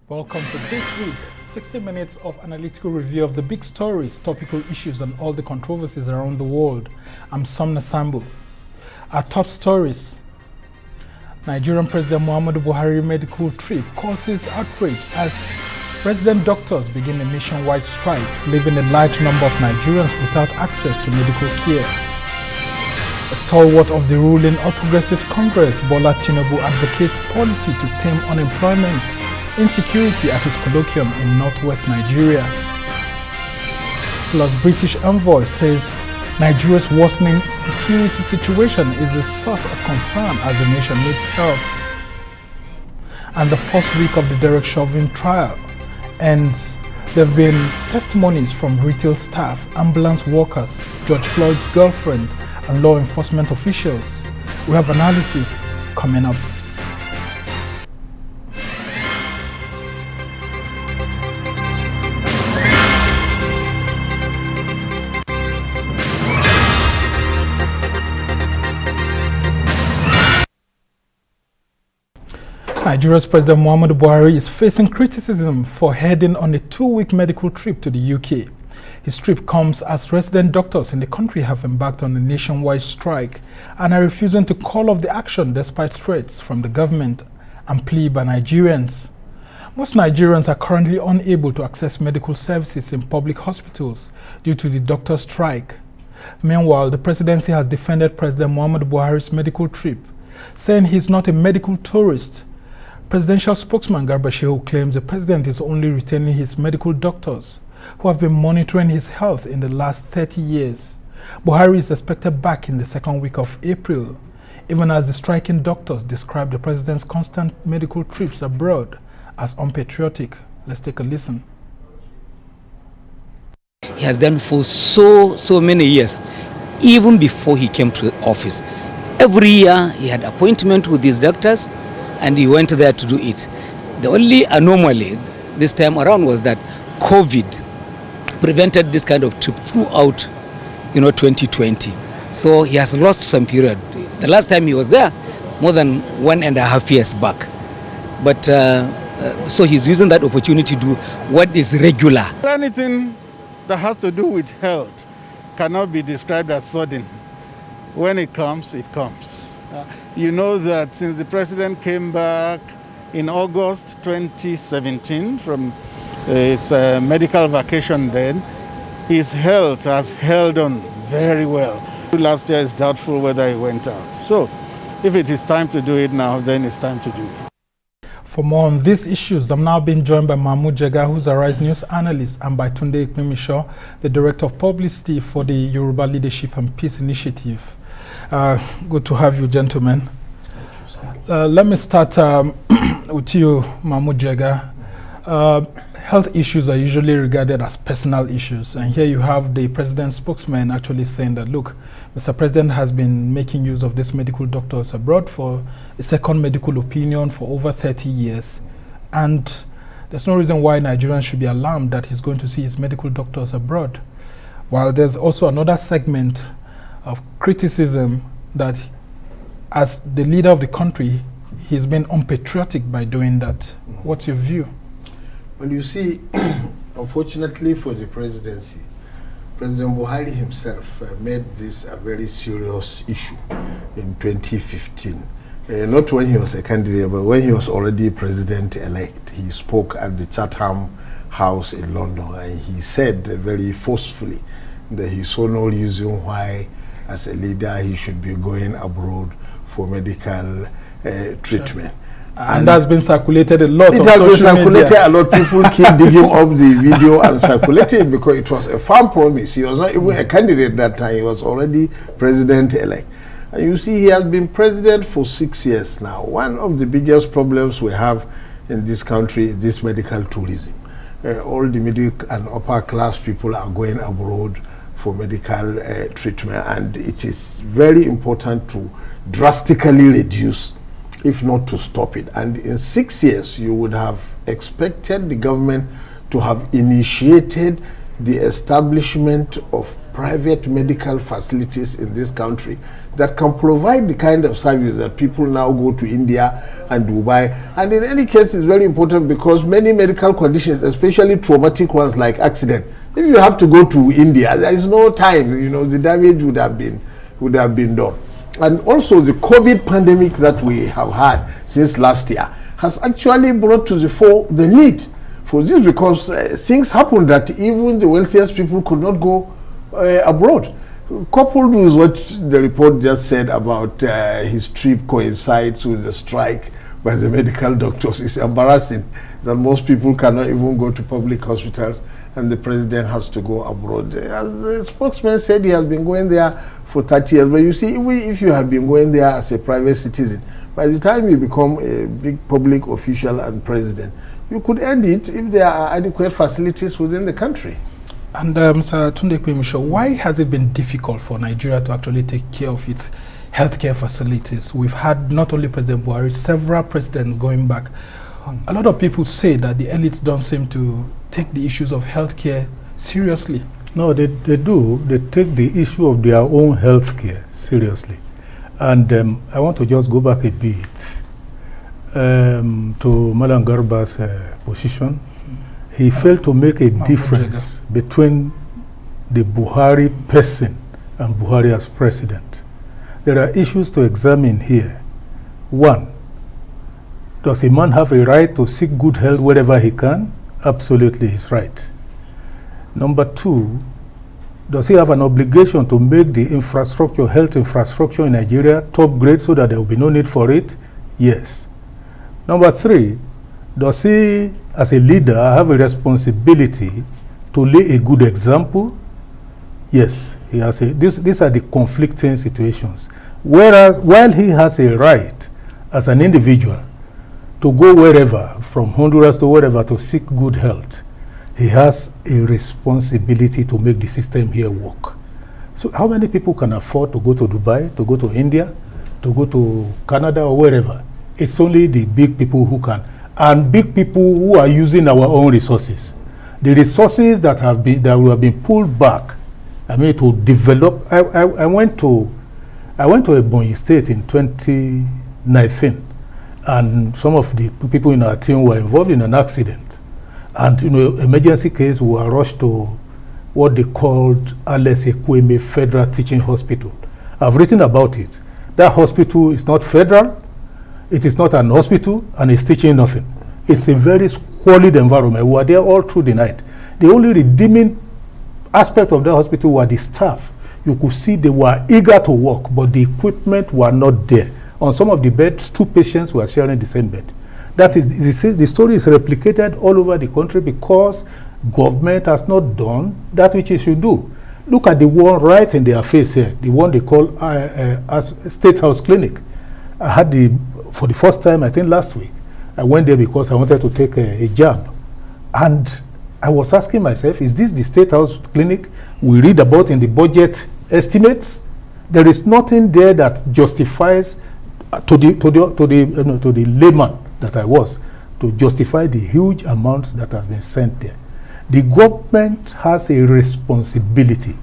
Welcome to This Week, 60 minutes of analytical review of the big stories, topical issues, and all the controversies around the world. I'm Somna Sambu. Our top stories: Nigerian President Muhammadu Buhari medical trip causes outrage as resident doctors begin a nationwide strike, leaving a large number of Nigerians without access to medical care. A stalwart of the ruling All Progressive Congress, Bola Tinubu, advocates policy to tame unemployment insecurity at his colloquium in northwest Nigeria. Plus, British envoy says Nigeria's worsening security situation is a source of concern as the nation needs help. And the first week of the Derek Chauvin trial ends. There have been testimonies from retail staff, ambulance workers, George Floyd's girlfriend, and law enforcement officials. We have analysis coming up. Nigeria's President Muhammadu Buhari is facing criticism for heading on a 2-week medical trip to the UK. His trip comes as resident doctors in the country have embarked on a nationwide strike and are refusing to call off the action despite threats from the government and plea by Nigerians. Most Nigerians are currently unable to access medical services in public hospitals due to the doctor strike. Meanwhile, the presidency has defended President Muhammadu Buhari's medical trip, saying he is not a medical tourist. Presidential spokesman Garba Shehu claims the president is only retaining his medical doctors who have been monitoring his health in the last 30 years. Buhari is expected back in the second week of April, even as the striking doctors describe the president's constant medical trips abroad as unpatriotic. Let's take a listen. He has done for so many years, even before he came to office. Every year he had appointment with these doctors and he went there to do it. The only anomaly this time around was that COVID prevented this kind of trip throughout 2020. So he has lost some period. The last time he was there, more than 1.5 years back. But so he's using that opportunity to do what is regular. Anything that has to do with health cannot be described as sudden. When it comes, it comes. You know that since the president came back in August 2017 from his medical vacation then, his health has held on very well. Last year it's doubtful whether he went out. So if it is time to do it now, then it's time to do it. For more on these issues, I'm now being joined by Mahmoud Jega, who's a Rise News analyst, and by Tunde Ikpemisho, the Director of Publicity for the Yoruba Leadership and Peace Initiative. Good to have you, gentlemen. Let me start with you, Mahmoud Jega. Health issues are usually regarded as personal issues, and here you have the president's spokesman actually saying that, look, Mr. President has been making use of these medical doctors abroad for a second medical opinion for over 30 years, and there's no reason why Nigerians should be alarmed that he's going to see his medical doctors abroad. While there's also another segment of criticism that as the leader of the country, he's been unpatriotic by doing that. What's your view? Well, you see, unfortunately for the presidency, President Buhari himself made this a very serious issue in 2015. Not when he was a candidate, but when he was already president-elect. He spoke at the Chatham House in London, and he said very forcefully that he saw no reason why, as a leader, he should be going abroad for medical treatment. And that's been circulated a lot. It has been circulated a lot. People keep digging up the video and circulating it because it was a firm promise. He was not even a candidate that time. He was already president-elect. And you see, he has been president for 6 years now. One of the biggest problems we have in this country is this medical tourism. All the middle and upper class people are going abroad for medical treatment, and it is very important to drastically reduce, if not to stop it. And in 6 years, you would have expected the government to have initiated the establishment of private medical facilities in this country that can provide the kind of service that people now go to India and Dubai. And in any case, it's very important because many medical conditions, especially traumatic ones like accident, if you have to go to India, there is no time, you know, the damage would have been done. And also the COVID pandemic that we have had since last year has actually brought to the fore the need for this, because things happened that even the wealthiest people could not go abroad. Coupled with what the report just said about his trip coincides with the strike by the medical doctors, it's embarrassing that most people cannot even go to public hospitals and the president has to go abroad. As the spokesman said, he has been going there for 30 years. But you see, even if you have been going there as a private citizen, by the time you become a big public official and president, you could end it if there are adequate facilities within the country. And Mr. Tunde Kwemisho, why has it been difficult for Nigeria to actually take care of its healthcare facilities? We've had not only President Buhari, several presidents going back. A lot of people say that the elites don't seem to take the issues of healthcare seriously. No, they do. They take the issue of their own healthcare seriously. And I want to just go back a bit to Madam Garba's position. He failed to make a difference between the Buhari person and Buhari as president. There are issues to examine here. One, does a man have a right to seek good health wherever he can? Absolutely, he's right. Number two, does he have an obligation to make the infrastructure, health infrastructure in Nigeria top grade so that there will be no need for it? Yes. Number three, does he, as a leader, have a responsibility to lay a good example? Yes, he has a, these are the conflicting situations. Whereas, while he has a right as an individual to go wherever, from Honduras to wherever, to seek good health, he has a responsibility to make the system here work. So how many people can afford to go to Dubai, to go to India, to go to Canada or wherever? It's only the big people who can. And big people who are using our own resources. The resources that have been pulled back, I mean, to develop. I went to Ebonyi State in 2019, and some of the people in our team were involved in an accident. And you know, emergency case, we were rushed to what they called Alex Ekweme Federal Teaching Hospital. I've written about it. That hospital is not federal. It is not an hospital, and it's teaching nothing. It's a very squalid environment. We were there all through the night. The only redeeming aspect of the hospital were the staff. You could see they were eager to work, but the equipment were not there. On some of the beds, 2 patients were sharing the same bed. That is, the story is replicated all over the country because government has not done that which it should do. Look at the one right in their face here, the one they call State House Clinic. I had for the first time, I think last week, I went there because I wanted to take a jab. And I was asking myself, is this the State House Clinic we read about in the budget estimates? There is nothing there that justifies to the layman that I was, to justify the huge amounts that have been sent there. The government has a responsibility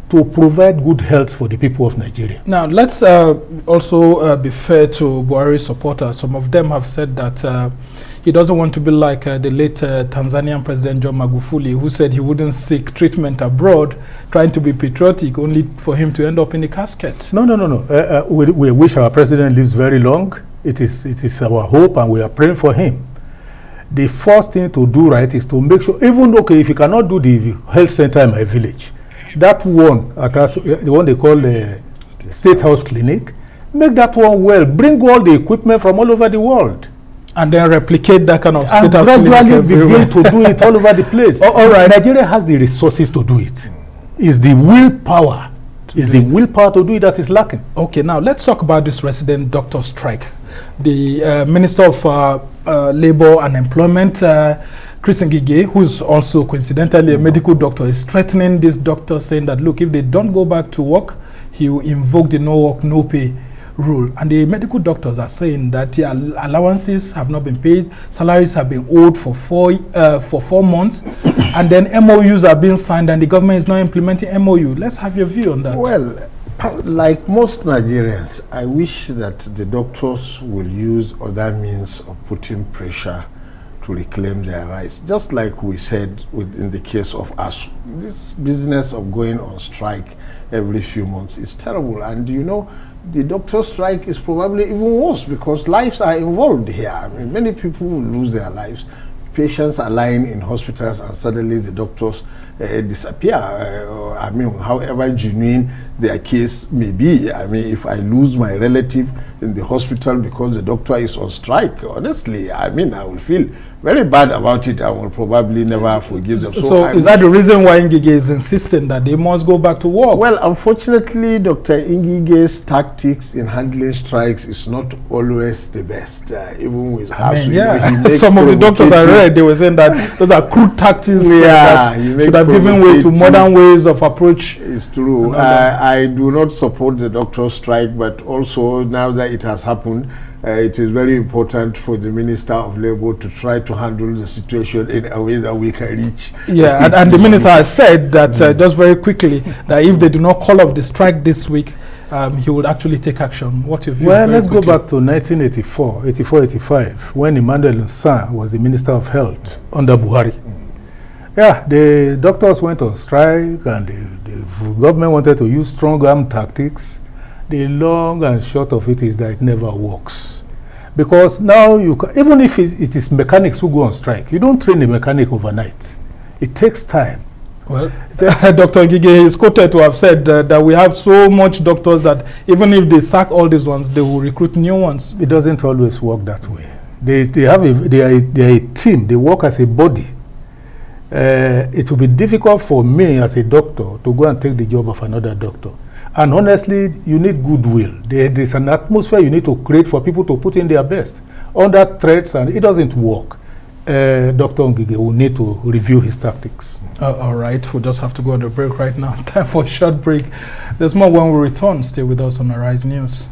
to provide good health for the people of Nigeria. Now, let's also be fair to Buhari's supporters. Some of them have said that he doesn't want to be like the late Tanzanian President John Magufuli, who said he wouldn't seek treatment abroad, trying to be patriotic, only for him to end up in a casket. No. We wish our president lives very long. It is our hope, and we are praying for him. The first thing to do right is to make sure, even if you cannot do the health center in my village, that one, the one they call the State House Clinic, make that one well. Bring all the equipment from all over the world. And then replicate that kind of State House Clinic everywhere. And gradually begin to do it all over the place. All right. Nigeria has the resources to do it. It's the willpower. It's the willpower to do it that is lacking. Okay, now let's talk about this resident doctor strike. The Minister of Labor and Employment, Chris Ngige, who's also coincidentally a medical doctor, is threatening this doctor, saying that, look, if they don't go back to work, he will invoke the no work, no pay rule. And the medical doctors are saying that their allowances have not been paid, salaries have been owed for 4 months, and then MOUs are being signed and the government is not implementing MOU. Let's have your view on that. Well, Like most Nigerians, I wish that the doctors will use other means of putting pressure to reclaim their rights. Just like we said in the case of us, this business of going on strike every few months is terrible. And you know, the doctor strike is probably even worse because lives are involved here. I mean, many people will lose their lives. Patients are lying in hospitals and suddenly the doctors disappear. I mean, however genuine their case may be. I mean, if I lose my relative in the hospital because the doctor is on strike, honestly, I mean, I will feel very bad about it. I will probably never forgive them. So is that the reason why Ngige is insisting that they must go back to work? Well, unfortunately, Dr. Ngige's tactics in handling strikes is not always the best. Even with some of the doctors I read, they were saying that those are crude tactics that should have given way to modern ways of approach. It's true. I do not support the doctor strike, but also now that it has happened, it is very important for the Minister of Labour to try to handle the situation in a way that we can reach. Yeah, and the Minister has said that just very quickly, that if they do not call off the strike this week, he would actually take action. What your view? Well, let's go back to 1984-85, when Emmanuel Nsan was the Minister of Health under Buhari. Yeah, the doctors went on strike and the government wanted to use strong arm tactics. The long and short of it is that it never works. Because now, even if it is mechanics who go on strike, you don't train a mechanic overnight. It takes time. Well, Dr. Ngige is quoted to have said that we have so much doctors that even if they sack all these ones, they will recruit new ones. It doesn't always work that way. They are a team. They work as a body. It will be difficult for me as a doctor to go and take the job of another doctor. And honestly, you need goodwill. There is an atmosphere you need to create for people to put in their best. Under threats, and it doesn't work. Dr. Ngige will need to review his tactics. All right, we'll just have to go on a break right now. Time for a short break. There's more when we return. Stay with us on Arise News.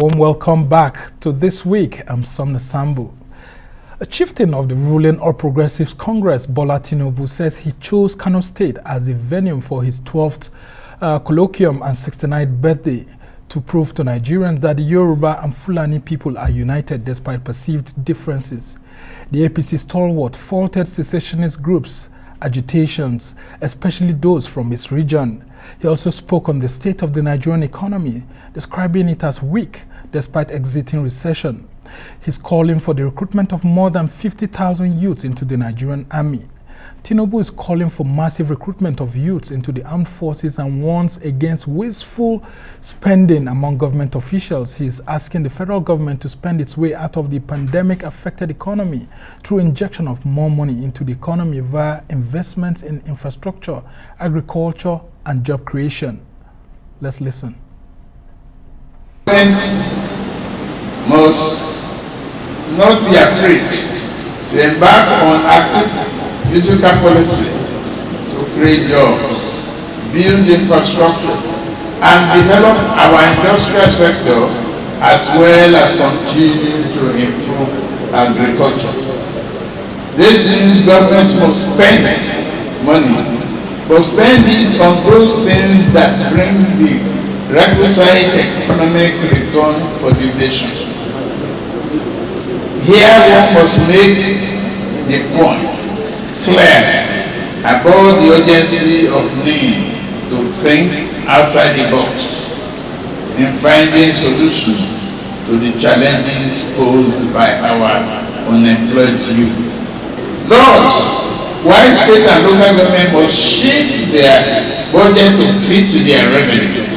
Warm welcome back to This Week. I'm Somna Sambu. A chieftain of the ruling All Progressives Congress, Bola Tinubu, says he chose Kano State as a venue for his 12th colloquium and 69th birthday to prove to Nigerians that the Yoruba and Fulani people are united despite perceived differences. The APC stalwart faulted secessionist groups' agitations, especially those from his region. He also spoke on the state of the Nigerian economy, describing it as weak despite exiting recession. He's calling for the recruitment of more than 50,000 youths into the Nigerian army. Tinubu is calling for massive recruitment of youths into the armed forces and warns against wasteful spending among government officials. He is asking the federal government to spend its way out of the pandemic-affected economy through injection of more money into the economy via investments in infrastructure, agriculture, and job creation. Let's listen. Government must not be afraid to embark on active physical policy to create jobs, build infrastructure, and develop our industrial sector, as well as continue to improve agriculture. This means governments must spend money, but spend it on those things that bring the requisite economic return for the nation. Here one must make the point clear about the urgency of need to think outside the box in finding solutions to the challenges posed by our unemployed youth. Thus, while state and local government must shape their budget to fit their revenues,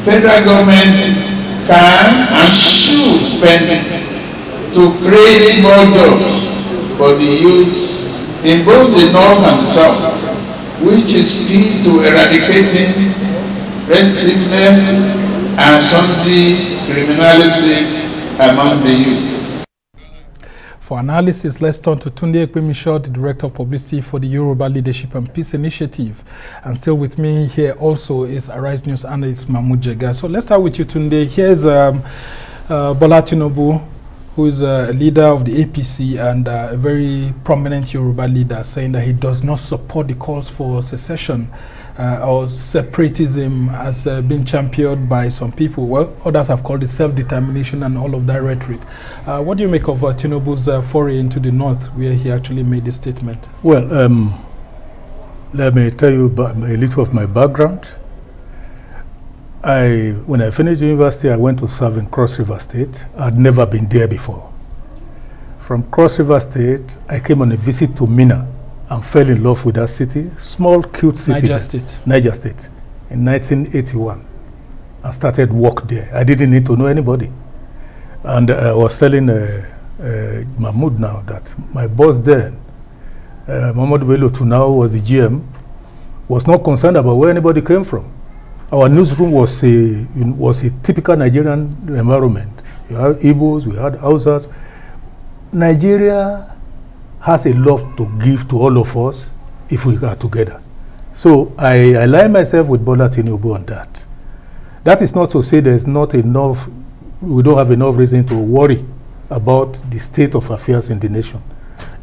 federal government can and should spend to create more jobs for the youth in both the north and the south, which is key to eradicating restiveness and sundry criminalities among the youth. For analysis, let's turn to Tunde Ekpemisho, the Director of Publicity for the Yoruba Leadership and Peace Initiative. And still with me here also is Arise News analyst Mahmoud Jega. So let's start with you, Tunde. Here's Bola Tinubu, who is a leader of the APC and a very prominent Yoruba leader, saying that he does not support the calls for secession or separatism as being championed by some people. Well, others have called it self-determination and all of that rhetoric. What do you make of Tinubu's foray into the north, where he actually made this statement? Well, let me tell you about a little of my background. When I finished university, I went to serve in Cross River State. I'd never been there before. From Cross River State, I came on a visit to Minna and fell in love with that city, small, cute city. Niger State, in 1981. I started work there. I didn't need to know anybody. And I was telling Mahmoud now that my boss then, Mahmoud Bello, to now was the GM, was not concerned about where anybody came from. Our newsroom was a typical Nigerian environment. You had Igbos, we had Hausas. Nigeria has a lot to give to all of us if we are together. So I align myself with Bola Tinubu on that. That is not to say there's not enough, we don't have enough reason to worry about the state of affairs in the nation.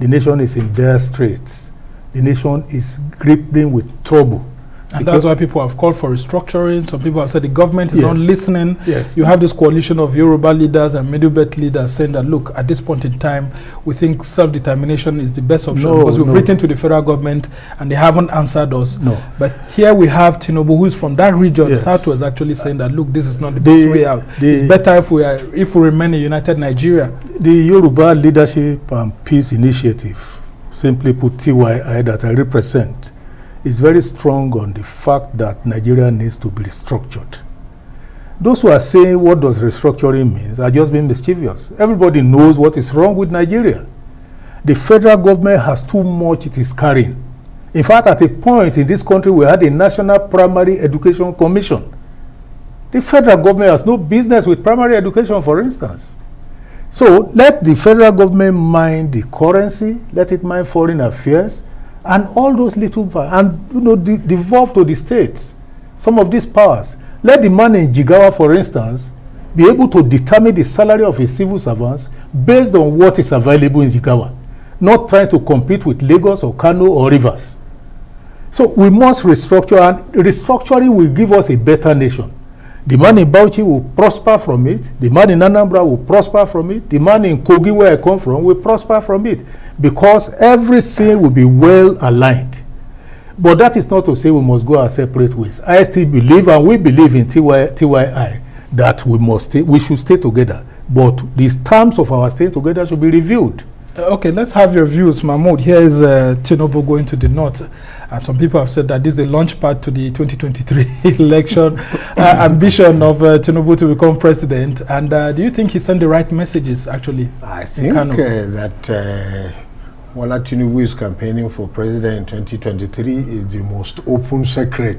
The nation is in dire straits. The nation is gripping with trouble. And that's why people have called for restructuring. Some people have said the government is not listening. Yes. You have this coalition of Yoruba leaders and Middle Belt leaders saying that, look, at this point in time, we think self-determination is the best option because we've written to the federal government and they haven't answered us. No. But here we have Tinubu, who is from that region, Southwest, actually saying that, look, this is not the best way out. It's better if we remain a united Nigeria. The Yoruba Leadership and Peace Initiative, simply put TYI, that I represent, is very strong on the fact that Nigeria needs to be restructured. Those who are saying what does restructuring means are just being mischievous. Everybody knows what is wrong with Nigeria. The federal government has too much it is carrying. In fact, at a point in this country, we had a National Primary Education Commission. The federal government has no business with primary education, for instance. So let the federal government mind the currency, let it mind foreign affairs, and all those little, and devolve to the states some of these powers. Let the man in Jigawa, for instance, be able to determine the salary of a civil servant based on what is available in Jigawa, not trying to compete with Lagos or Kano or Rivers. So we must restructure, and restructuring will give us a better nation. The man in Bauchi will prosper from it. The man in Anambra will prosper from it. The man in Kogi, where I come from, will prosper from it, because everything will be well aligned. But that is not to say we must go our separate ways. I still believe, and we believe in TYI, that we should stay together. But these terms of our staying together should be reviewed. Okay, let's have your views, Mahmoud. Here is Tinubu going to the north. And some people have said that this is a launch pad to the 2023 election ambition of Tinubu to become president. And do you think he sent the right messages, actually? I think that Bola Tinubu is campaigning for president in 2023 is the most open secret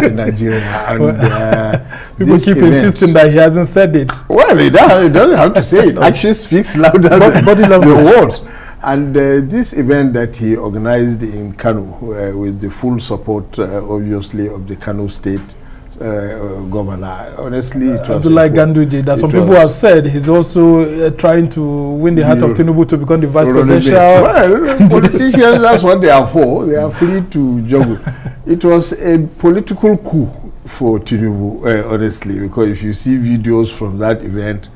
in Nigeria. And, people keep insisting that he hasn't said it. Well, he doesn't have to say it. Action speaks louder than the words. And this event that he organized in Kano, with the full support, obviously, of the Kano State governor, honestly, it was like Ganduje, that some people have said he's also trying to win the heart of Tinubu to become the vice presidential. Well, politicians, that's what they are for. They are free to juggle. It was a political coup for Tinubu, honestly, because if you see videos from that event,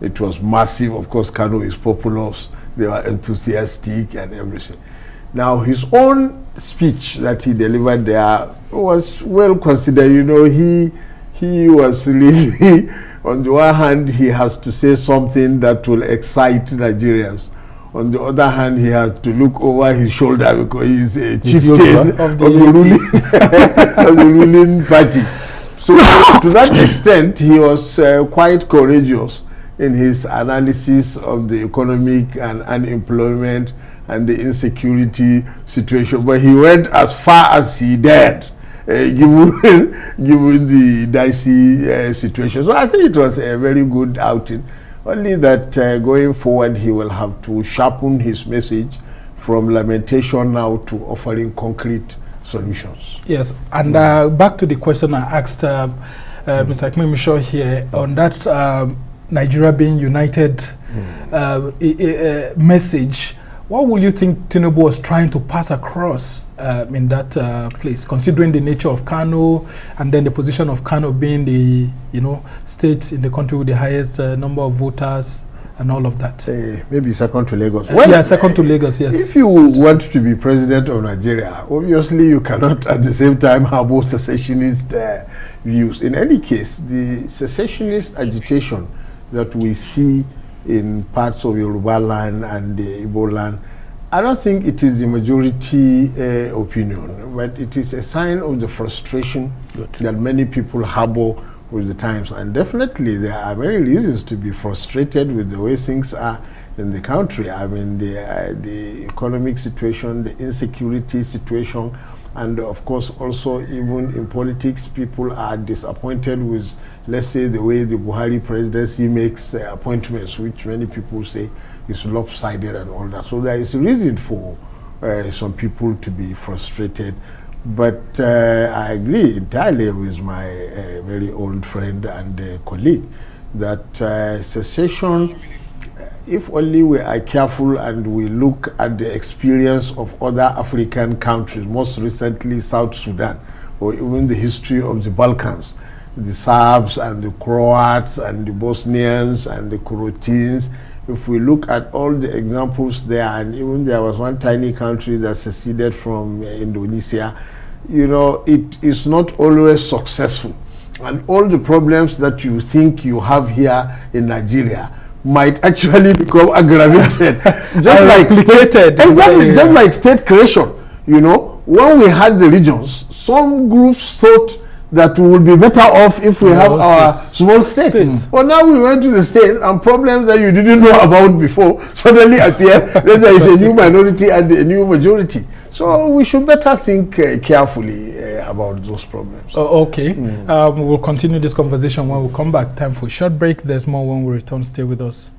it was massive. Of course, Kano is populous. They were enthusiastic and everything. Now, his own speech that he delivered there was well considered. You know, he was really, on the one hand, he has to say something that will excite Nigerians. On the other hand, he has to look over his shoulder because he's a chieftain of the ruling party. So, to that extent, he was quite courageous in his analysis of the economic and unemployment and the insecurity situation, but he went as far as he dared, given the dicey situation. So I think it was a very good outing. Only that going forward, he will have to sharpen his message from lamentation now to offering concrete solutions. Yes, and back to the question I asked Mr. Akmemisho here on that Nigeria being united message. What will you think Tinubu was trying to pass across in that place, considering the nature of Kano and then the position of Kano being the state in the country with the highest number of voters and all of that? Maybe second to Lagos. Well, yeah, second to Lagos, yes. If you want to be president of Nigeria, obviously you cannot at the same time have both secessionist views. In any case, the secessionist agitation that we see in parts of Yoruba land and the Igbo land, I don't think it is the majority opinion, but it is a sign of the frustration that many people harbor with the times. And definitely there are many reasons to be frustrated with the way things are in the country. I mean, the economic situation, the insecurity situation, and of course also even in politics, people are disappointed with, let's say, the way the Buhari presidency makes appointments, which many people say is lopsided and all that. So there is a reason for some people to be frustrated. But I agree entirely with my very old friend and colleague that secession, if only we are careful and we look at the experience of other African countries, most recently South Sudan, or even the history of the Balkans, the Serbs and the Croats and the Bosnians and the Croatians, if we look at all the examples there, and even there was one tiny country that seceded from Indonesia, you know, it is not always successful. And all the problems that you think you have here in Nigeria might actually become aggravated. just like state creation. You know, when we had the regions, some groups thought that we would be better off if we have our small state. But now we went to the state, and problems that you didn't know about before suddenly appear. Then there is a new minority and a new majority. So we should better think carefully about those problems. Okay. We'll continue this conversation when we come back. Time for a short break. There's more when we return. Stay with us.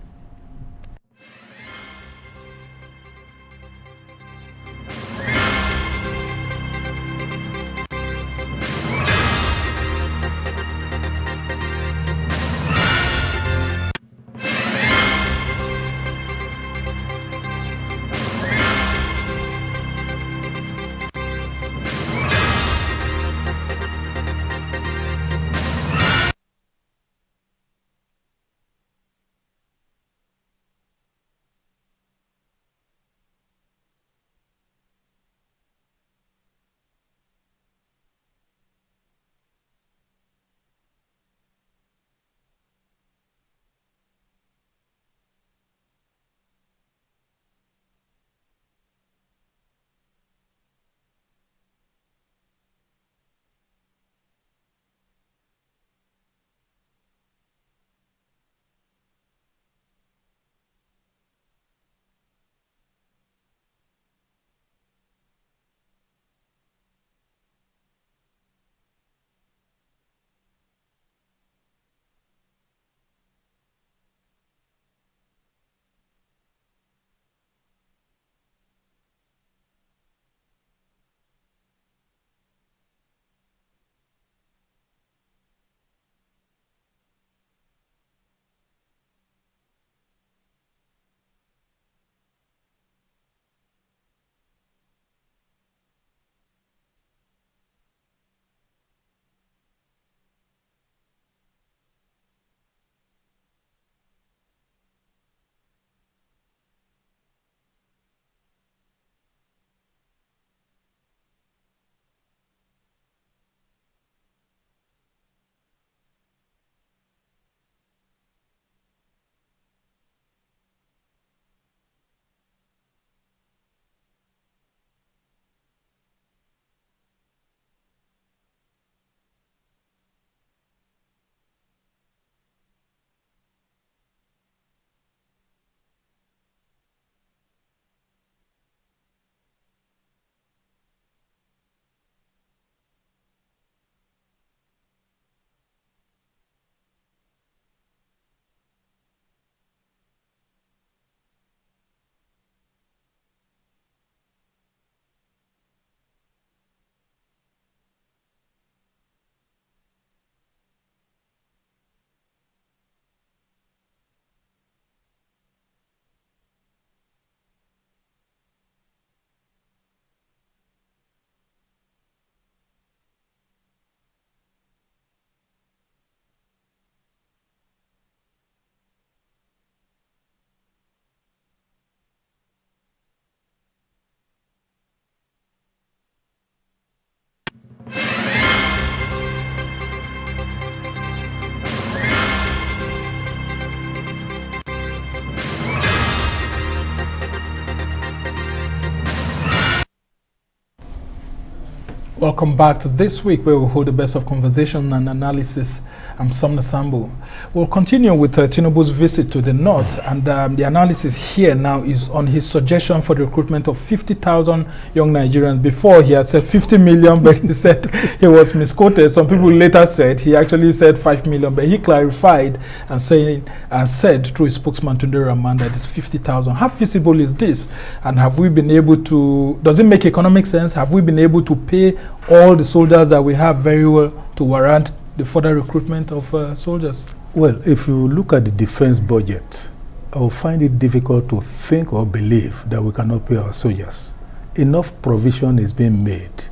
Welcome back to This Week, where we hold the best of conversation and analysis. I'm Sumner Sambo. We'll continue with Tinubu's visit to the north, and the analysis here now is on his suggestion for the recruitment of 50,000 young Nigerians. Before, he had said 50 million, but he said he was misquoted. Some people later said he actually said 5 million, but he clarified and said through his spokesman Tunde Rahman that it's 50,000. How feasible is this? And have we been able to, does it make economic sense? Have we been able to pay all the soldiers that we have very well to warrant the further recruitment of soldiers? Well, if you look at the defense budget, I will find it difficult to think or believe that we cannot pay our soldiers. Enough provision is being made.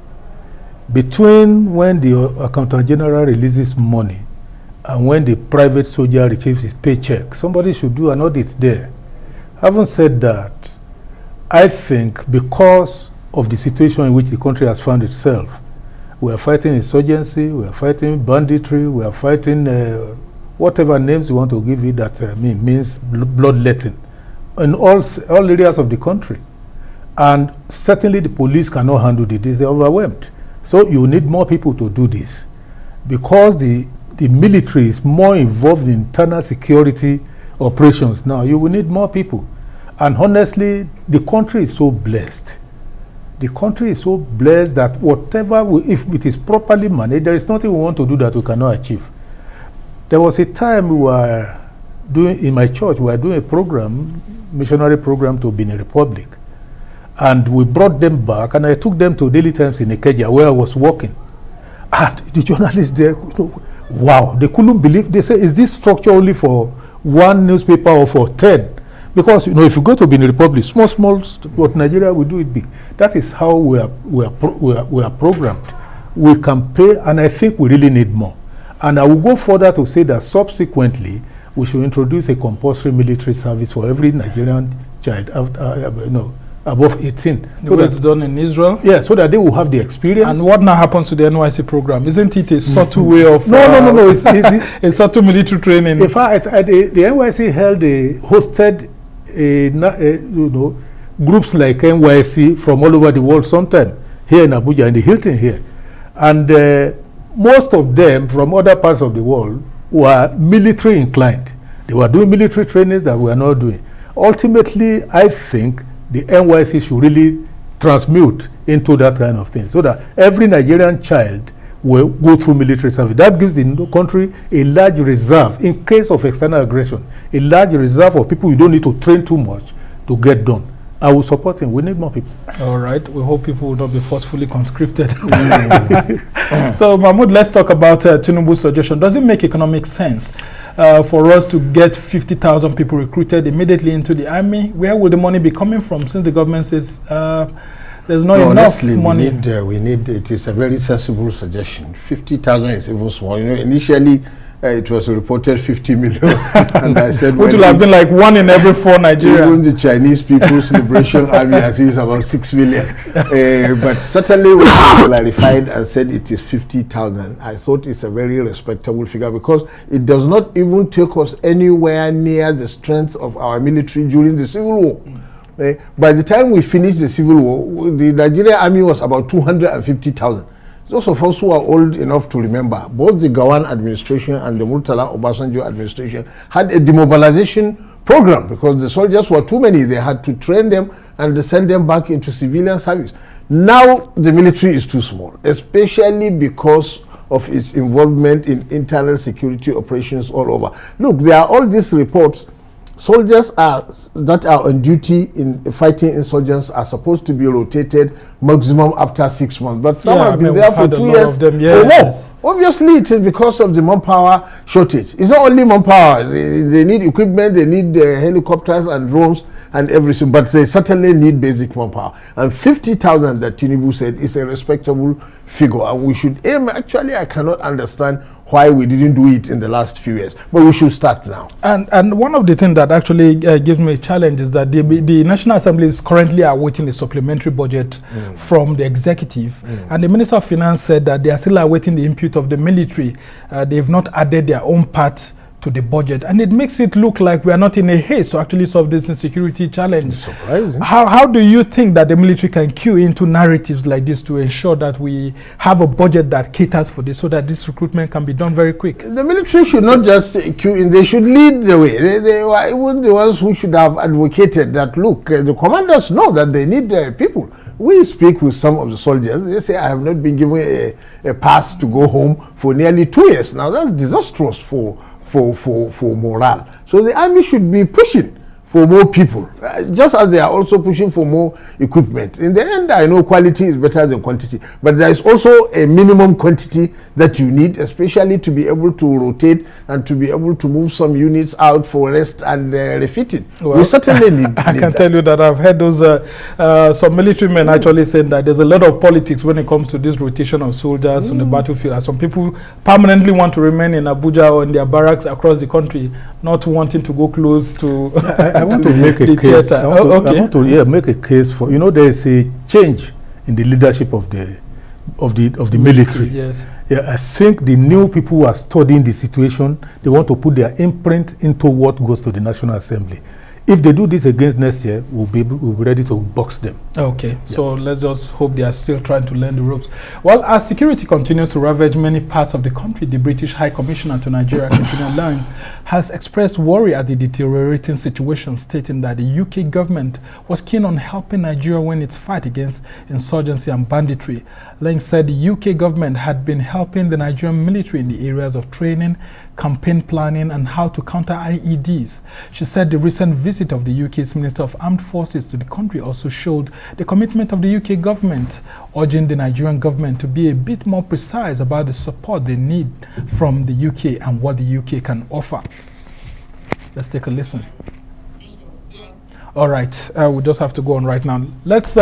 Between when the Accountant General releases money and when the private soldier receives his paycheck, somebody should do an audit there. Having said that, I think because of the situation in which the country has found itself, we are fighting insurgency, we are fighting banditry, we are fighting whatever names you want to give it that means bloodletting in all areas of the country. And certainly the police cannot handle it. They are overwhelmed. So you need more people to do this, because the military is more involved in internal security operations now. You will need more people. And honestly, the country is so blessed. The country is so blessed that whatever, if it is properly managed, there is nothing we want to do that we cannot achieve. There was a time we were doing, in my church, we were doing a program, missionary program to Benin Republic. And we brought them back, and I took them to Daily Times in Ikeja, where I was working. And the journalists there, wow, they couldn't believe. They said, is this structure only for one newspaper or for 10? Because if you go to Benin Republic, small, but Nigeria will do it big. That is how we are programmed. We can pay, and I think we really need more. And I will go further to say that subsequently we should introduce a compulsory military service for every Nigerian child above 18. The way it's done in Israel? Yeah, so that they will have the experience. And what now happens to the NYC program? Isn't it a subtle way of... No. It's a subtle military training. In fact, the NYC hosted groups like NYC from all over the world, sometime here in Abuja, in the Hilton here. And most of them from other parts of the world were military inclined. They were doing military trainings that we are not doing. Ultimately, I think the NYC should really transmute into that kind of thing, so that every Nigerian child will go through military service. That gives the country a large reserve in case of external aggression, a large reserve of people you don't need to train too much to get done. I will support him. We need more people. All right. We hope people will not be forcefully conscripted. So, Mahmoud, let's talk about Tinubu's suggestion. Does it make economic sense for us to get 50,000 people recruited immediately into the army? Where will the money be coming from, since the government says there's not enough money? We need, it is a very sensible suggestion. 50,000 is even small. Initially, it was reported 50 million. And I said, which will have been like 1 in every 4 Nigerians. Even the Chinese People's Liberation Army has is about 6 million. But certainly when we clarified and said it is 50,000, I thought it's a very respectable figure, because it does not even take us anywhere near the strength of our military during the Civil War. By the time we finished the Civil War, the Nigerian army was about 250,000. Those of us who are old enough to remember, both the Gawan administration and the Murtala Obasanjo administration had a demobilization program, because the soldiers were too many. They had to train them and send them back into civilian service. Now the military is too small, especially because of its involvement in internal security operations all over. Look, there are all these reports. Soldiers that are on duty in fighting insurgents are supposed to be rotated maximum after 6 months. But some have been there for 2 years or more. Obviously, it is because of the manpower shortage. It's not only manpower. They need equipment, they need helicopters and drones and everything, but they certainly need basic manpower. And 50,000 that Tinubu said is a respectable figure. And we should aim, actually, I cannot understand why we didn't do it in the last few years, but we should start now. And one of the things that actually gives me a challenge is that the National Assembly is currently awaiting a supplementary budget from the executive, and the Minister of Finance said that they are still awaiting the input of the military. They've not added their own part to the budget, and it makes it look like we are not in a haste to actually solve this insecurity challenge. It's surprising. How do you think that the military can cue into narratives like this to ensure that we have a budget that caters for this, so that this recruitment can be done very quick? The military should not just cue in, they should lead the way. They were even the ones who should have advocated that, look, the commanders know that they need people. We speak with some of the soldiers, they say, I have not been given a pass to go home for nearly 2 years. Now that's disastrous for morale. So the army should be pushing for more people, just as they are also pushing for more equipment. In the end, I know quality is better than quantity, but there is also a minimum quantity that you need, especially to be able to rotate and to be able to move some units out for rest and refitting. Well, we certainly need I can that. tell you that I've heard those some military men actually saying that there's a lot of politics when it comes to this rotation of soldiers on the battlefield. As some people permanently want to remain in Abuja or in their barracks across the country, not wanting to go close to I want to make a case. theater. I want to make a case for, there is a change in the leadership of the military. Yes. Yeah, I think the new people who are studying the situation, they want to put their imprint into what goes to the National Assembly. If they do this against next year, we'll be ready to box them. Okay, so let's just hope they are still trying to learn the ropes. Well, as security continues to ravage many parts of the country, the British High Commissioner to Nigeria, Christina Lang, has expressed worry at the deteriorating situation, stating that the UK government was keen on helping Nigeria win its fight against insurgency and banditry. Lang said the UK government had been helping the Nigerian military in the areas of training, campaign planning, and how to counter IEDs. She said the recent visit of the UK's Minister of Armed Forces to the country also showed the commitment of the UK government, urging the Nigerian government to be a bit more precise about the support they need from the UK and what the UK can offer. Let's take a listen. All right, we just have to go on right now. Let's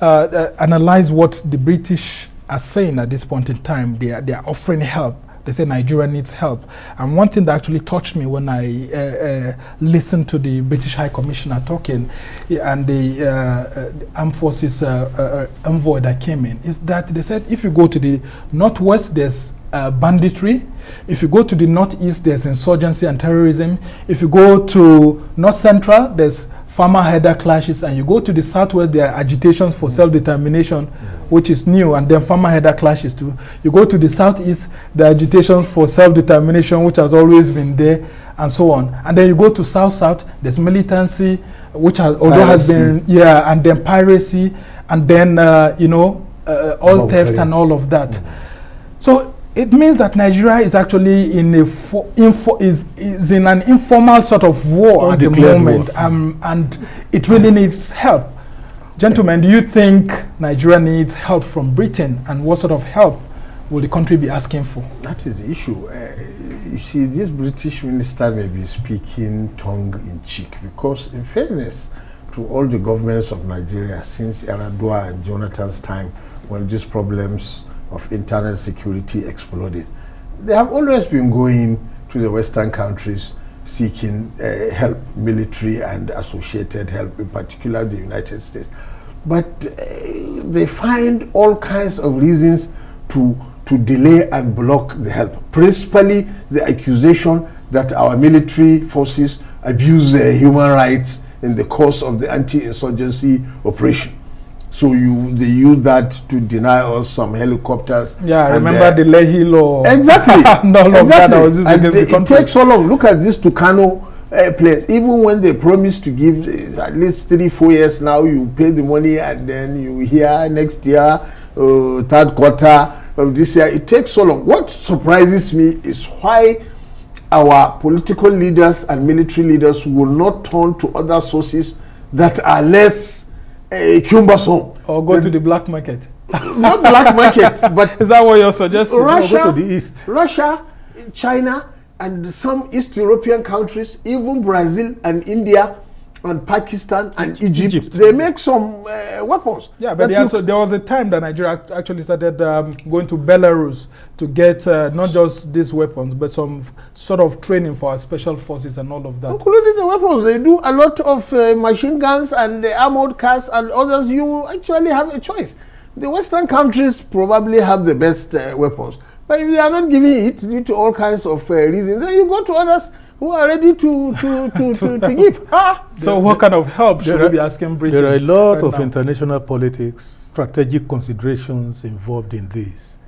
analyze what the British are saying at this point in time. They are offering help. They say Nigeria needs help. And one thing that actually touched me when I listened to the British High Commissioner talking and the Armed Forces envoy that came in, is that they said if you go to the northwest, there's banditry. If you go to the northeast, there's insurgency and terrorism. If you go to north central, there's farmer-herder clashes, and you go to the southwest, there are agitations for self-determination, which is new, and then farmer-herder clashes too. You go to the southeast, the agitations for self-determination, which has always been there, and so on. And then you go to south-south, there's militancy, which has, although has been, and then piracy, and then, oil theft and all of that. So it means that Nigeria is actually in is in an informal sort of war at the moment, and it really needs help. Gentlemen, do you think Nigeria needs help from Britain, and what sort of help will the country be asking for? That is the issue. You see, this British minister may be speaking tongue in cheek, because in fairness to all the governments of Nigeria since Yar'Adua and Jonathan's time, when these problems of internal security exploded, they have always been going to the Western countries seeking help, military and associated help, in particular the United States. But they find all kinds of reasons to delay and block the help. Principally, the accusation that our military forces abuse human rights in the course of the anti-insurgency operation. So they use that to deny us some helicopters. Yeah, I remember the Lehi law. Exactly. And all of that was used against the country. It takes so long. Look at this Tucano place. Even when they promised to give at least 3-4 years now, you pay the money, and then you hear next year, third quarter of this year. It takes so long. What surprises me is why our political leaders and military leaders will not turn to other sources that are less cumbersome. Or go to the black market. Not black market, but is that what you're suggesting? Russia, go to the east. Russia, China, and some East European countries, even Brazil and India and Pakistan and Egypt. They make some weapons. Yeah, but there was a time that Nigeria actually started going to Belarus to get not just these weapons, but some sort of training for our special forces and all of that. Including the weapons. They do a lot of machine guns and the armored cars and others. You actually have a choice. The Western countries probably have the best weapons. But if they are not giving it due to all kinds of reasons, then you go to others who are ready to give. So what kind of help should we be asking Britain? There are a lot right of now? international politics, strategic considerations involved in this.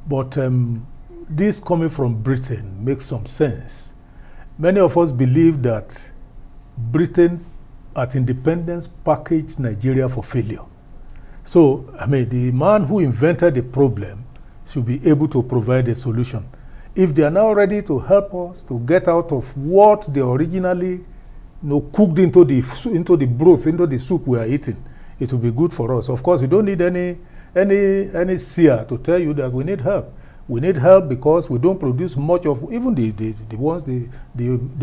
But this coming from Britain makes some sense. Many of us believe that Britain at independence packaged Nigeria for failure. So, I mean, the man who invented the problem should be able to provide a solution. If they are now ready to help us to get out of what they originally cooked into the broth, into the soup we are eating, it will be good for us. Of course, you don't need any seer to tell you that we need help. We need help because we don't produce much of even the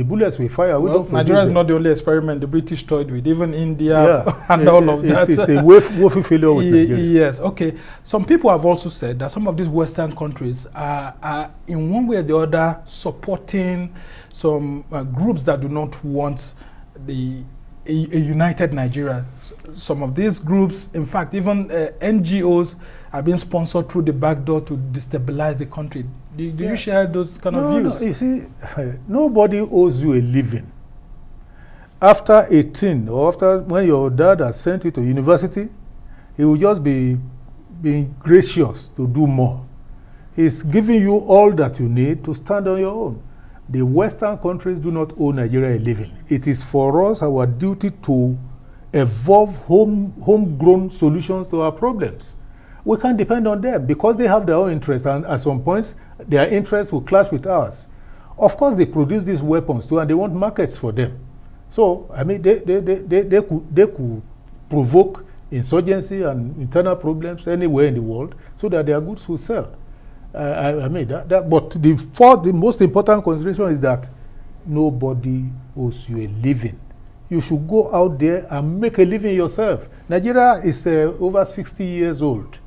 bullets we fire. We don't produce Nigeria is them. not the only experiment the British toyed with, even India and all of that. It's a woeful failure with Nigeria. Yes, okay. Some people have also said that some of these Western countries are in one way or the other supporting some groups that do not want a united Nigeria. Some of these groups, in fact, even NGOs are being sponsored through the back door to destabilize the country. Do you share those kind of views? No, you see, nobody owes you a living. After 18 or after when your dad has sent you to university, he will just be being gracious to do more. He's giving you all that you need to stand on your own. The Western countries do not owe Nigeria a living. It is for us our duty to evolve homegrown solutions to our problems. We can't depend on them because they have their own interests, and at some points their interests will clash with ours. Of course, they produce these weapons too, and they want markets for them. So, I mean, they could provoke insurgency and internal problems anywhere in the world so that their goods will sell. I mean, but the most important consideration is that nobody owes you a living. You should go out there and make a living yourself. Nigeria is over 60 years old.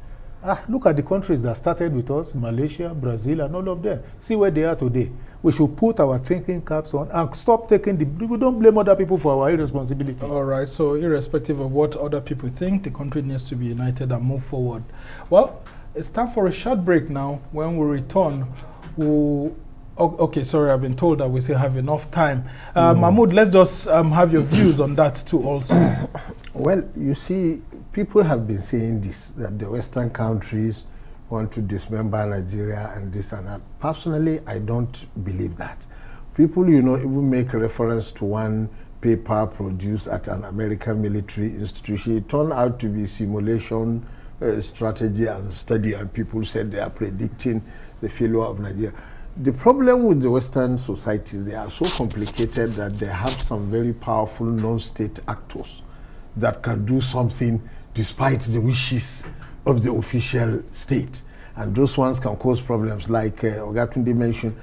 Look at the countries that started with us, Malaysia, Brazil, and all of them. See where they are today. We should put our thinking caps on and stop taking we don't blame other people for our irresponsibility. All right, so irrespective of what other people think, the country needs to be united and move forward. Well, it's time for a short break now. When we return, okay, sorry, I've been told that we still have enough time. Mahmoud, let's just have your views on that too also. Well, you see, people have been saying this, that the Western countries want to dismember Nigeria and this and that. Personally, I don't believe that. People, even make reference to one paper produced at an American military institution. It turned out to be simulation strategy and study, and people said they are predicting the failure of Nigeria. The problem with the Western societies, they are so complicated that they have some very powerful non-state actors that can do something despite the wishes of the official state. And those ones can cause problems, like Ogatunde mentioned.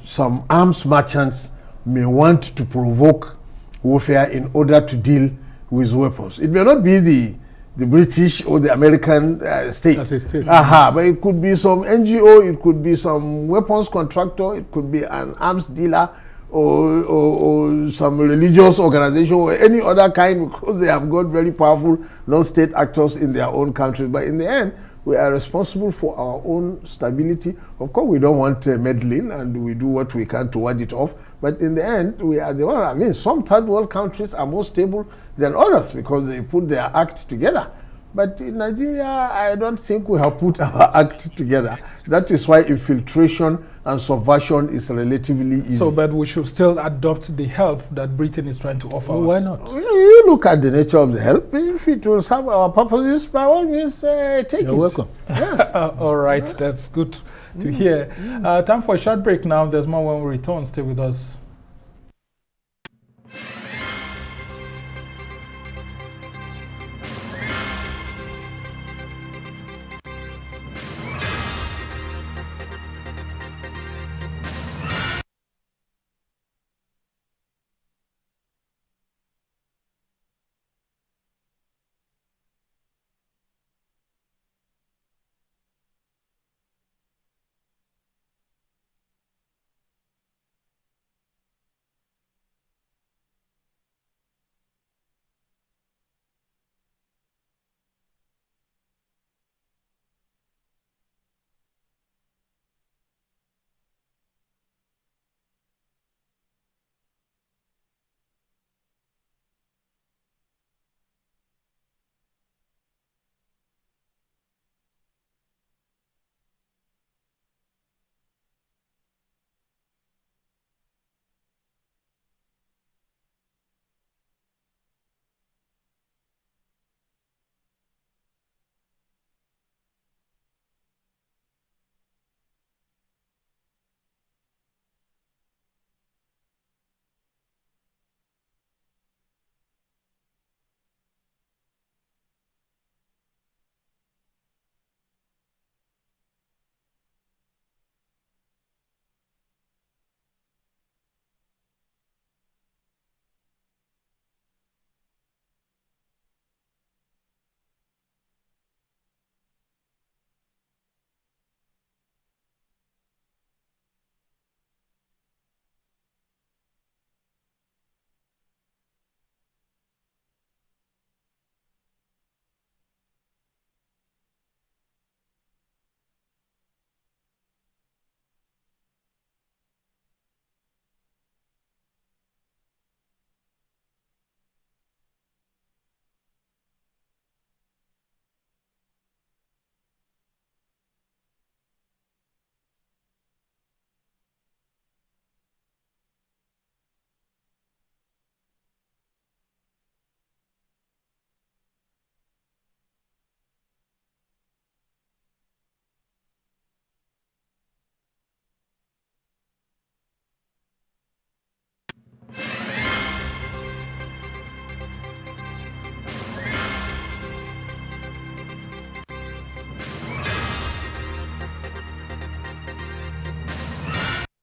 Some arms merchants may want to provoke warfare in order to deal with weapons. It may not be the British or the American state. As a state. But it could be some NGO, it could be some weapons contractor, it could be an arms dealer, or some religious organization, or any other kind, because they have got very powerful non-state actors in their own countries. But in the end, we are responsible for our own stability. Of course, we don't want meddling, and we do what we can to ward it off. But in the end, we are the one. I mean, some third world countries are more stable than others because they put their act together. But in Nigeria, I don't think we have put our act together. That is why infiltration and subversion is relatively easy. So, but we should still adopt the help that Britain is trying to offer us. Why not? You look at the nature of the help. If it will serve our purposes, by all means, take it. You're welcome. Yes. All right, that's good to hear. Time for a short break now. There's more when we return. Stay with us.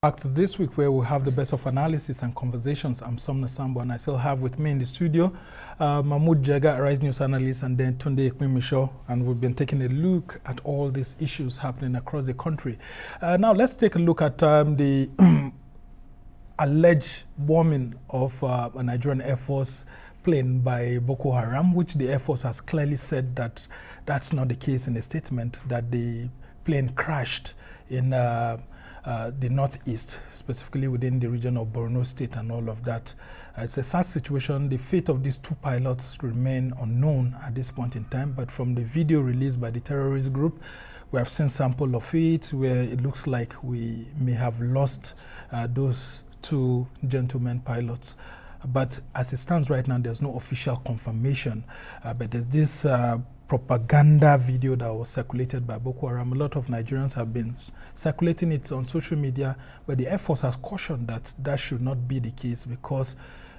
Back to this week where we have the best of analysis and conversations. I'm Somna Sambo and I still have with me in the studio Mahmoud Jega, Rise News analyst, and then Tunde Ekmimisho, and we've been taking a look at all these issues happening across the country. Now let's take a look at the alleged bombing of a Nigerian Air Force plane by Boko Haram, which the Air Force has clearly said that that's not the case in a statement, that the plane crashed in the northeast, specifically within the region of Borno State and all of that. It's a sad situation. The fate of these two pilots remain unknown at this point in time, but from the video released by the terrorist group, we have seen sample of it where it looks like we may have lost those two gentlemen pilots. But as it stands right now, there's no official confirmation. But there's this propaganda video that was circulated by Boko Haram. A lot of Nigerians have been circulating it on social media, but the Air Force has cautioned that that should not be the case because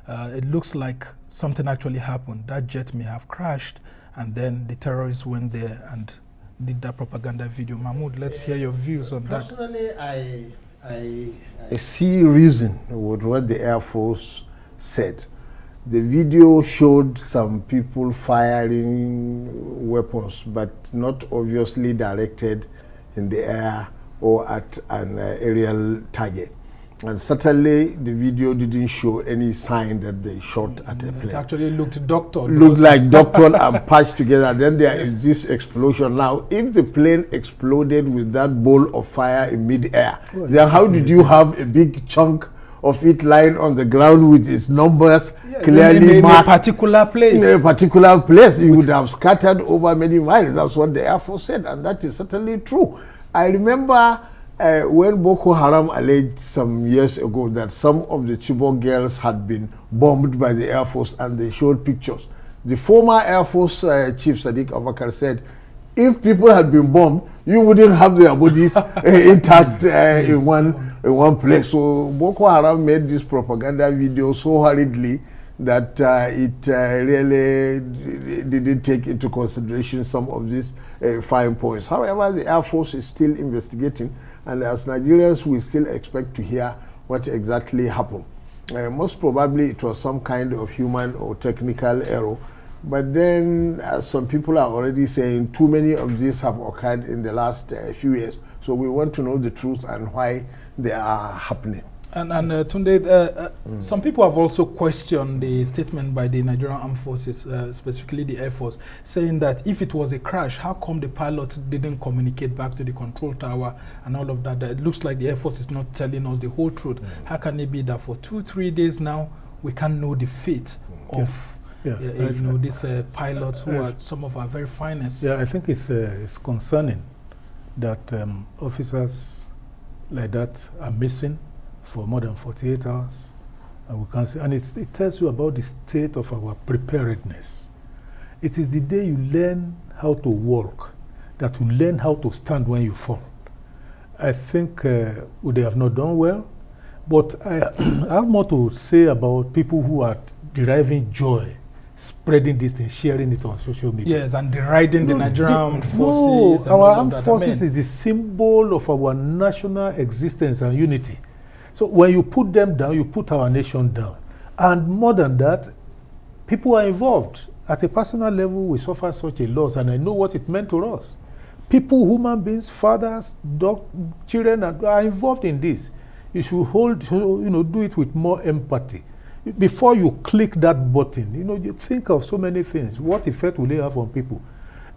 it looks like something actually happened. That jet may have crashed, and then the terrorists went there and did that propaganda video. Mahmoud, let's hear your views on that. Personally, I see reason with what the Air Force said. The video showed some people firing weapons, but not obviously directed in the air or at an aerial target. And certainly the video didn't show any sign that they shot at a plane. It actually looked doctored. Looked like doctored and patched together. Then there is this explosion. Now, if the plane exploded with that ball of fire in mid-air, then how did you have a big chunk of it lying on the ground with its numbers clearly marked in a particular place? In a particular place, you would have scattered over many miles. That's what the Air Force said, and that is certainly true. I remember when Boko Haram alleged some years ago that some of the Chibok girls had been bombed by the Air Force, and they showed pictures. The former Air Force Chief Sadiq Abubakar said, if people had been bombed, you wouldn't have their bodies intact in one place. So Boko Haram made this propaganda video so hurriedly that it really didn't take into consideration some of these fine points. However, the Air Force is still investigating, and as Nigerians, we still expect to hear what exactly happened. Most probably it was some kind of human or technical error. But then, as some people are already saying, too many of these have occurred in the last few years. So we want to know the truth and why they are happening. And Tunde, some people have also questioned the statement by the Nigerian Armed Forces, specifically the Air Force, saying that if it was a crash, how come the pilot didn't communicate back to the control tower and all of that? That it looks like the Air Force is not telling us the whole truth. How can it be that for 2-3 days now, we can't know the fate of these pilots who are some of our very finest? Yeah, I think it's concerning that officers like that are missing for more than 48 hours, and we can't see. And it tells you about the state of our preparedness. It is the day you learn how to walk that you learn how to stand when you fall. I think they have not done well, but I have more to say about people who are deriving joy, spreading this thing, sharing it on social media. Yes, and deriding the Nigerian Armed Forces. No, our armed forces is the symbol of our national existence and unity. So when you put them down, you put our nation down. And more than that, people are involved. At a personal level, we suffer such a loss, and I know what it meant to us. People, human beings, fathers, children are involved in this. You should do it with more empathy. Before you click that button, you think of so many things. What effect will they have on people?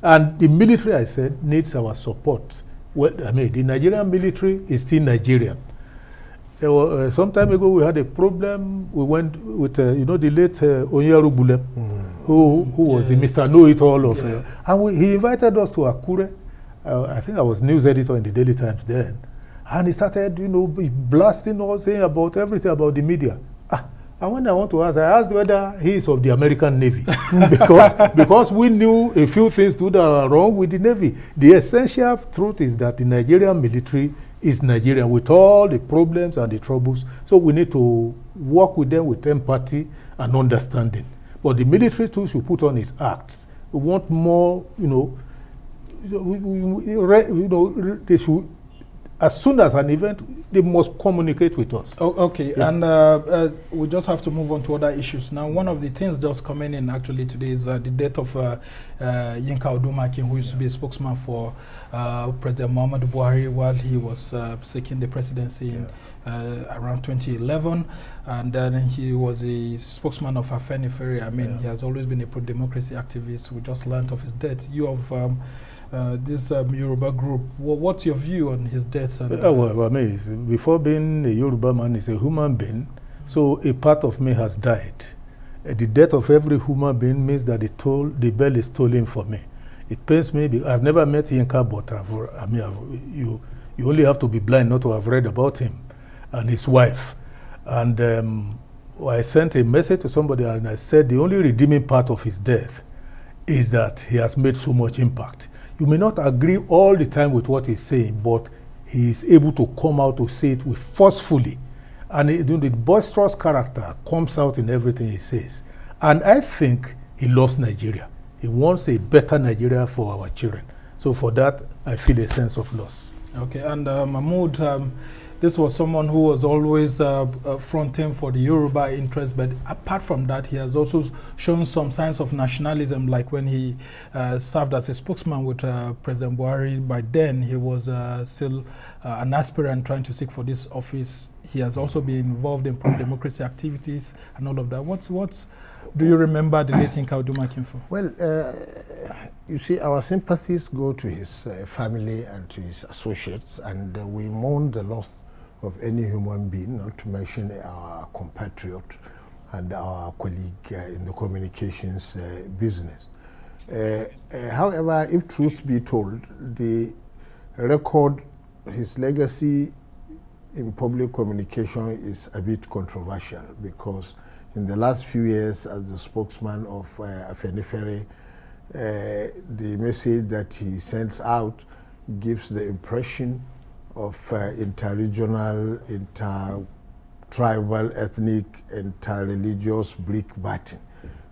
And the military, I said, needs our support. Well, the Nigerian military is still Nigerian. Some time ago, we had a problem. We went with, the late Onyeru Bule, who was the Mr. Know-It-All of... and he invited us to Akure. I think I was news editor in the Daily Times then. And he started, blasting all, saying about everything about the media. And when I want to ask, I asked whether he is of the American Navy. because we knew a few things that are wrong with the Navy. The essential truth is that the Nigerian military is Nigerian with all the problems and the troubles. So we need to work with them with empathy and understanding. But the military too should put on its acts. We want more, they should as soon as an event, they must communicate with us. Oh, okay, yeah. And we just have to move on to other issues. Now, one of the things just coming in actually today is the death of Yinka Odumakin, who used to be a spokesman for President Muhammadu Buhari while he was seeking the presidency in around 2011. And then he was a spokesman of Afenifere. I mean, he has always been a pro-democracy activist. We just learned of his death. You have this Yoruba group. What's your view on his death? And, well, I mean, before being a Yoruba man, he's a human being. So a part of me has died. The death of every human being means that the bell is tolling for me. It pains me. I've never met Yinka, but you only have to be blind not to have read about him and his wife. And I sent a message to somebody and I said the only redeeming part of his death is that he has made so much impact. You may not agree all the time with what he's saying, but he is able to come out to say it with forcefully. And the boisterous character comes out in everything he says. And I think he loves Nigeria. He wants a better Nigeria for our children. So for that, I feel a sense of loss. Okay, and Mahmoud, this was someone who was always fronting for the Yoruba interest, but apart from that, he has also shown some signs of nationalism, like when he served as a spokesman with President Buhari. By then, he was still an aspirant trying to seek for this office. He has also been involved in pro-democracy activities and all of that. What's do you remember the late Yinka Odumakin for? Well, you see, our sympathies go to his family and to his associates, and we mourn the loss of any human being, not to mention our compatriot and our colleague in the communications business. However, if truth be told, the record, his legacy in public communication is a bit controversial, because in the last few years as the spokesman of Afenifere, the message that he sends out gives the impression of inter-regional, inter-tribal, ethnic, inter-religious brickbatting,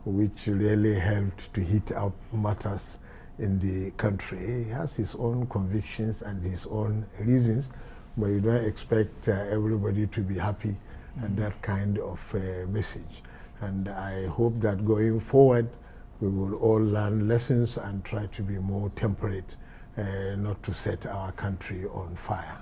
which really helped to heat up matters in the country. He has his own convictions and his own reasons, but you don't expect everybody to be happy at that kind of message. And I hope that going forward, we will all learn lessons and try to be more temperate, not to set our country on fire.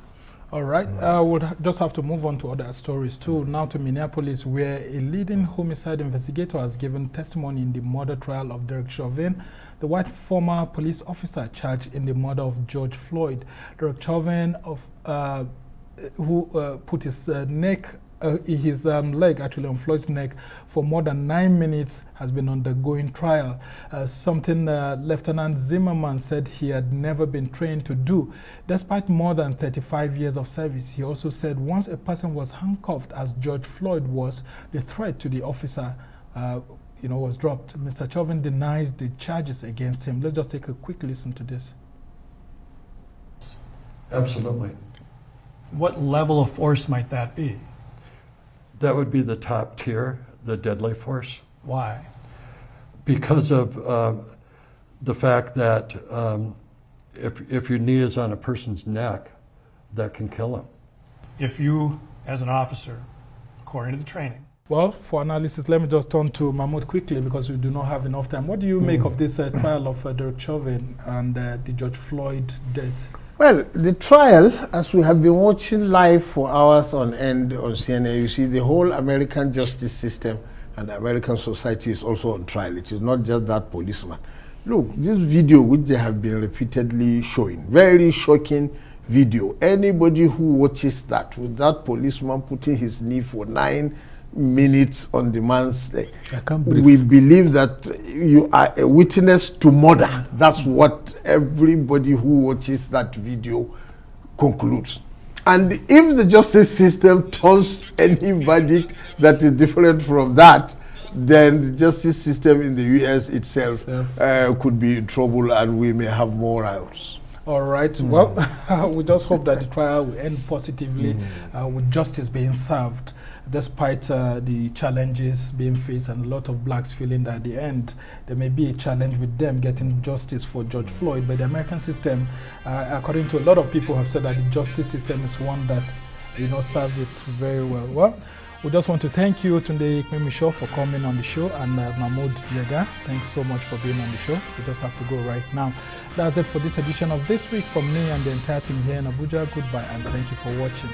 All right, we'll just have to move on to other stories too. Now to Minneapolis, where a leading homicide investigator has given testimony in the murder trial of Derek Chauvin, the white former police officer charged in the murder of George Floyd. Derek Chauvin, who put his leg actually on Floyd's neck for more than 9 minutes, has been undergoing trial. Something Lieutenant Zimmerman said he had never been trained to do. Despite more than 35 years of service, he also said once a person was handcuffed, as George Floyd was, the threat to the officer was dropped. Mr. Chauvin denies the charges against him. Let's just take a quick listen to this. Absolutely. What level of force might that be? That would be the top tier, the deadly force. Why? Because of the fact that if your knee is on a person's neck, that can kill him. If you, as an officer, according to the training. Well, for analysis, let me just turn to Mahmoud quickly, because we do not have enough time. What do you make of this trial of Derek Chauvin and the George Floyd death? Well, the trial, as we have been watching live for hours on end on CNN, you see the whole American justice system and American society is also on trial. It is not just that policeman. Look, this video which they have been repeatedly showing, very shocking video. Anybody who watches that, with that policeman putting his knee for 9 minutes on the man's leg, we believe that you are a witness to murder. That's what everybody who watches that video concludes. And if the justice system turns any verdict that is different from that, then the justice system in the US itself could be in trouble, and we may have more riots. All right. Well, we just hope that the trial will end positively with justice being served, despite the challenges being faced and a lot of blacks feeling that at the end there may be a challenge with them getting justice for George Floyd. But the American system, according to a lot of people, have said that the justice system is one that serves it very well. Well, we just want to thank you, Tunde Ikmemisho, for coming on the show, and Mahmoud Jega, thanks so much for being on the show. We just have to go right now. That's it for this edition of This Week from me and the entire team here in Abuja. Goodbye, and thank you for watching.